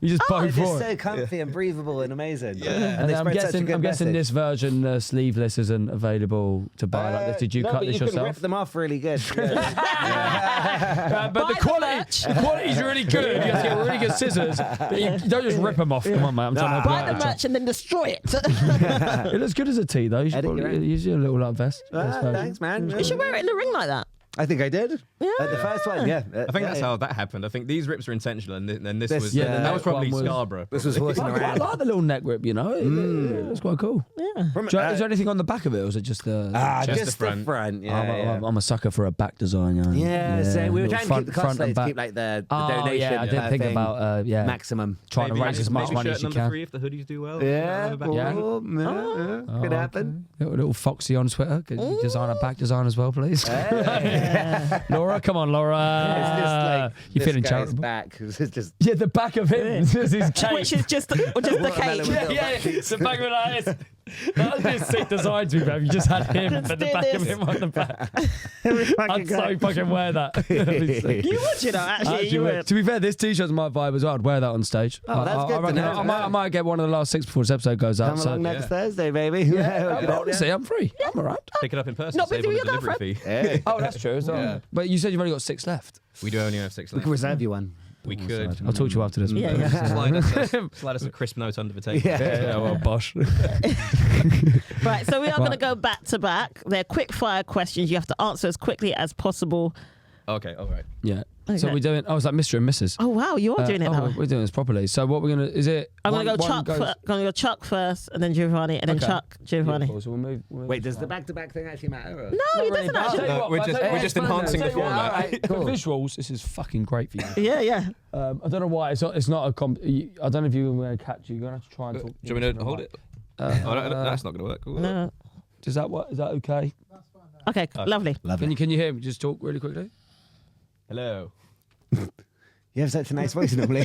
You just both It's for so it. comfy and breathable and amazing. Yeah. And they I'm spread such a good guessing message. this version sleeveless isn't available to buy like this. Did you no, cut but this you can yourself? rip them off really good. But Buy the the quality, merch. the quality's really good. You have to get really good scissors. But you don't just rip them off. Come on, mate. I'm trying to Buy the merch and then destroy it. It looks good as a tee, though. You should Edit your probably own. use your little like vest. Vest version. Thanks, man. You should wear it in the ring like that. I think I did. Yeah. At the first one, yeah. I think that's how that happened. I think these rips were intentional, and then this was yeah, that was that probably one was- Scarborough. This was probably. horsing I quite around. like the little neck rip, you know. It looks quite cool. Yeah. From, Is there anything on the back of it, or is it just the? Just the front. Yeah, I'm a sucker for a back design. You know? yeah, so we were Little trying to keep the cost front low and to back. keep like the Oh, donation. yeah, I didn't think thing about maximum. trying to raise as much maybe money shirt as you number can. 3 if the hoodies do well. Yeah, Yeah. Could happen. Little Foxy on Twitter. Could you design a back design as well, please? Hey. Laura, come on, Laura. It's just like You're this feeling guy's charitable. back. It's just Yeah, the back of him. This is his cake. Which is just the cake. Watermelon with little back cheeks. The back of it like this. That would be a sick design to me, bro. You just had him, but the do back of this. him on the back. I'd I'd so fucking wear that. That'd be sick. You would, you know, actually, you would. To be fair, this t-shirt's my vibe as well. I'd wear that on stage. Oh, that's good to reckon know. I might get one of the last 6 before this episode goes out. come So along next yeah. Thursday, baby. honestly, I'm free. I'm alright. Pick it up in person. Not Save busy on the with your delivery fee. Hey, Oh, that's true as well. Yeah. But you said you've only got 6 left. We do only have 6 we left. can reserve you one. We could. I'll talk to you after this. Yeah, yeah. Slide us a crisp note under the table. Yeah. Yeah, well, bosh. Right, so we are going to Right. go back to back. They're quick fire questions. You have to answer as quickly as possible. Okay, all right. Yeah. So Okay. we're doing. I was like Mr. and Mrs. Oh wow, you are doing it now. We're doing this properly. So what we're gonna is it? I'm going to go one Chuck. goes- Going to go Chuck first, and then Giovanni, and then Okay. Chuck, Giovanni. Beautiful. So we'll move. Wait, does the back-to-back thing actually matter? Or? No, it doesn't I'll actually. tell you No, what, we're I'll just- tell you we're what, just I'll tell you enhancing what, the format. alright, cool. For visuals, this is fucking great for you. Yeah, yeah. I don't know why it's not a comp. I don't know if you're going to catch you. You're going to have to try and talk. Do you want me to hold it? Oh, no, that's not going to work. Ooh. No. Does that work? Is that okay? Okay, lovely. Can you hear me? Just talk really quickly. Hello. You have such a nice voice normally. You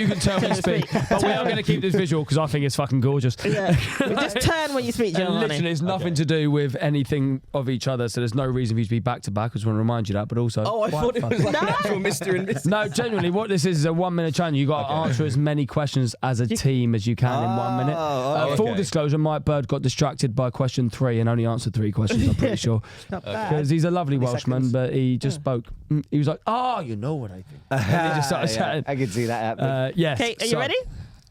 can tell when you speak, but we are going to keep this visual because I think it's fucking gorgeous. Yeah. Just turn when you speak, And literally, Giovanni. it's nothing to do with anything of each other, so there's no reason for you to be back to back. I just want to remind you that, but also. Oh, I quite thought it fun. was like an actual Mr. and Mrs. No, genuinely, what this is a 1 minute challenge. You got to answer as many questions as a team as you can in 1 minute. Oh, Full okay. disclosure: Mike Bird got distracted by question 3 and only answered 3 questions. I'm pretty sure because he's a lovely Welshman, seconds. but he just spoke. He was like, "Oh, you know what I think," and he just started chatting. I can see that happening. Yes. Okay, are you so- ready?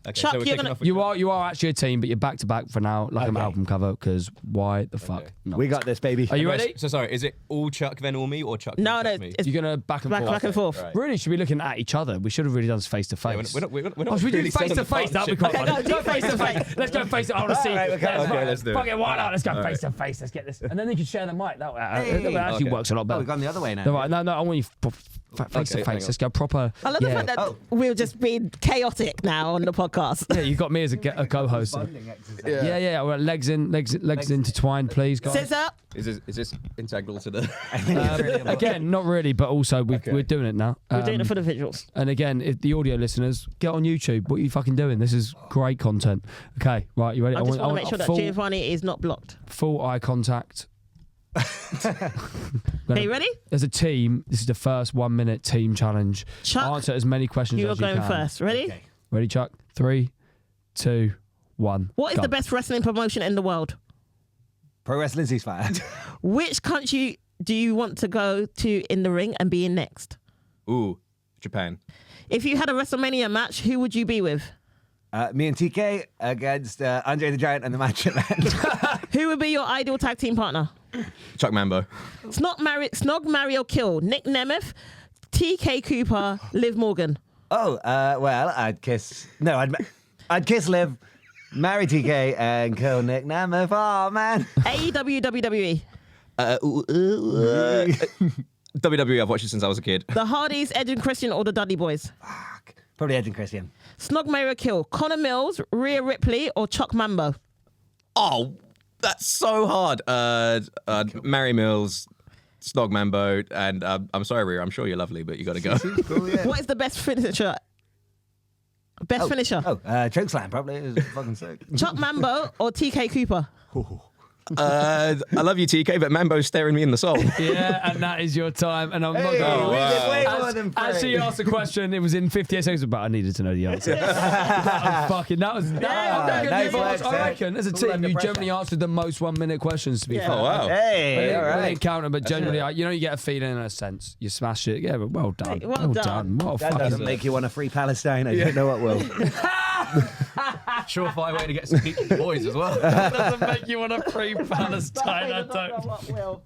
Okay, Chuck, so we're you're kicking gonna- off with You are actually a team, but you're back to back for now, like an Okay. album cover. Because why the fuck? Okay. not? We got this, baby. Are you ready? So sorry, is it all Chuck then all me or Chuck No, then no, me? it's You're gonna back and back, forth. back and forth. Right. Really, should be looking at each other. We should have really done this face to Yeah, face. we're not Oh, should we do really face to selling the face? That'd be quite Okay, fun. no, do face to face. Let's go face to. I want to see. Alright, okay. Okay, let's do it. Fuck it, why not? Let's go Alright. face to face. Let's get this. And then you can share the mic. That Hey. actually Okay. works a lot Oh, better. we've gone the other way now. No, right, no, I want you face to Okay, hang face. on. Let's go proper. I love the yeah. fact that we're just being chaotic now on the podcast. Yeah, you got me as a co-host. Yeah. Well, legs intertwined, please, guys. Scissor. Is this integral to the? Again, not really, but also we're doing it now. We're doing it for the visuals. And again, if the audio listeners, get on YouTube. What are you fucking doing? This is great content. Okay, right, you ready? I just want to make sure that full, Giovanni is not blocked. full eye contact. Are you ready? As a team, this is the first 1 minute team challenge. Chuck, Answer as many questions you are as you going can. first. Ready? Ready, Chuck? 3, 2, 1. What is go. the best wrestling promotion in the world? Pro Wrestling Ceasefire. Which country do you want to go to in the ring and be in next? Ooh, Japan. If you had a WrestleMania match, who would you be with? Me and TK against Andre the Giant and the Macho Man. Who would be your ideal tag team partner? Chuck Mambo. Snog, marry or kill. Nick Nemeth, TK Cooper, Liv Morgan. Oh, well, I'd kiss Liv, marry TK, and kill Nick Nemeth. Oh, man. AEW, WWE. WWE, I've watched it since I was a kid. The Hardys, Edge and Christian, or the Dudley Boys. Fuck. Probably Edge and Christian. Snog, marry or kill. Connor Mills, Rhea Ripley, or Chuck Mambo. Oh, that's so hard. Mary Mills, Snog Mambo, and I'm sorry, Rhea, I'm sure you're lovely, but you got to go. Cool, yeah. What is the best finisher? Finisher. Chokeslam, probably. It was fucking sick. Chuck Mambo or TK Cooper? I love you, TK, but Mambo's staring me in the soul. Yeah, and that is your time. And I'm not Hey, going we did way to. more than As she asked the question, it was in 58 seconds, but I needed to know the answer. that was nice work, I reckon, as a team, you generally answered the most 1 minute questions, to be fair. Oh, wow. Hey, all I right. didn't count them, but generally, you get a feeling and a sense. You smash it. Yeah, but well done. Hey, well done. What a That doesn't fucking... make you want to free Palestine. I don't know what will. Surefire way to get some people boys as well. doesn't make you want to free Palestine. I don't.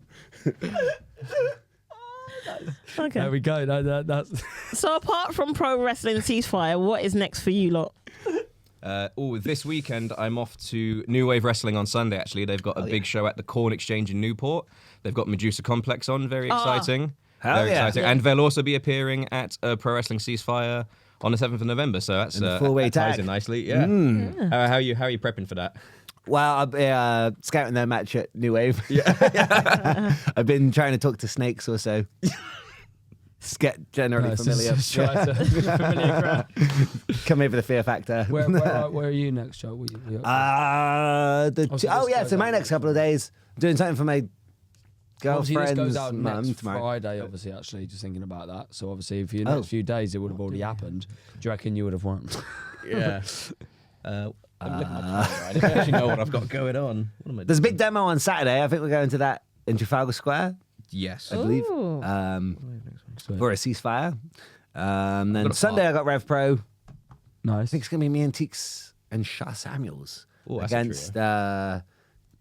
Okay. There we go. That's... So apart from Pro Wrestling Ceasefire, what is next for you lot? This weekend I'm off to New Wave Wrestling on Sunday, actually. They've got a big show at the Corn Exchange in Newport. They've got Medusa Complex on, very exciting. Very exciting. Yeah. And they'll also be appearing at Pro Wrestling Ceasefire on the 7th of November, so that's full-way ties tag. in nicely. Yeah. How are you prepping for that? Well, I'll be scouting their match at New Wave. Yeah. I've been trying to talk to Snakes or so. Get generally familiar. familiar crowd. Come here for the fear factor. Where are you next, Joe? So my next couple of days, doing something for my Obviously, this girlfriend's goes out mum next tomorrow. Friday, obviously, actually, just thinking about that. So, obviously, if your next few days, it would have already happened. Do you reckon you would have won? Yeah. I'm looking at my calendar. I don't actually know what I've got going on. What am I There's a doing? big demo on Saturday. I think we're going to that in Trafalgar Square, Yes. I believe, Ooh. for a ceasefire. Then got a Sunday I got Rev Pro. I Nice. think it's going to be me and Teeks and Shah Samuels Ooh, that's a against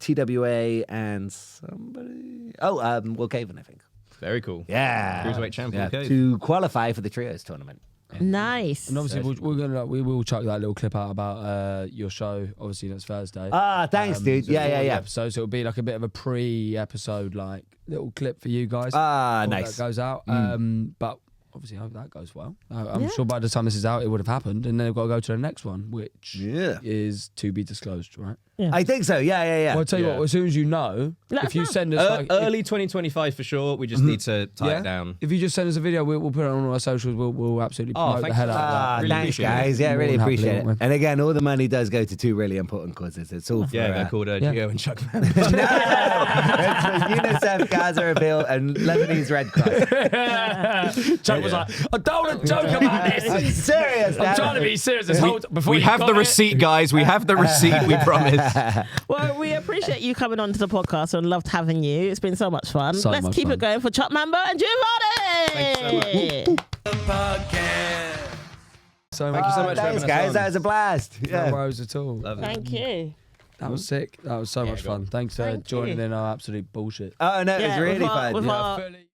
TWA and somebody. Will Caven, I think. Very cool. Yeah. Cruiserweight champion. Okay. To qualify for the trios tournament. Nice. And obviously, we will chuck that little clip out about your show, obviously, next Thursday. Thanks, dude. So Yeah. Episode, so it'll be like a bit of a pre-episode, like little clip for you guys. Nice. That goes out. But obviously, I hope that goes well. I'm sure by the time this is out, it would have happened, and then they've got to go to the next one, which is to be disclosed, right? Yeah. I think so. Yeah. Well, I'll tell you what. As soon as you know, Let if us you know. send us Early 2025 for sure. We just need to tie it down. if you just send us a video, we'll put it on our socials. We'll absolutely promote the thanks hell for out of that. Really Thanks, appreciate guys. Yeah, More really than happily, appreciate won't it. we? And again, all the money does go to two really important causes. It's all for Yeah, they're called Yeah. Gio and Chuck Man. it's for UNICEF, Gaza Reveal, and Lebanese Red Cross. Chuck was like, I don't want to joke about this. I'm serious. I'm trying to be serious. This whole before We you have got the it. receipt, guys. We have the receipt. We promise. Well, we appreciate you coming on to the podcast and loved having you. It's been so much fun. So Let's much keep fun. it going for Chuck Mambo and Giovanni. So Thank you so much for having Thanks, us guys. on. That was a blast. No Yeah. worries at all. Thank you. That was sick. That was so much fun. Thanks for Thank joining you. in our absolute bullshit. Oh, no, it was Yeah, really with our- fun. with Yeah. our- Fully-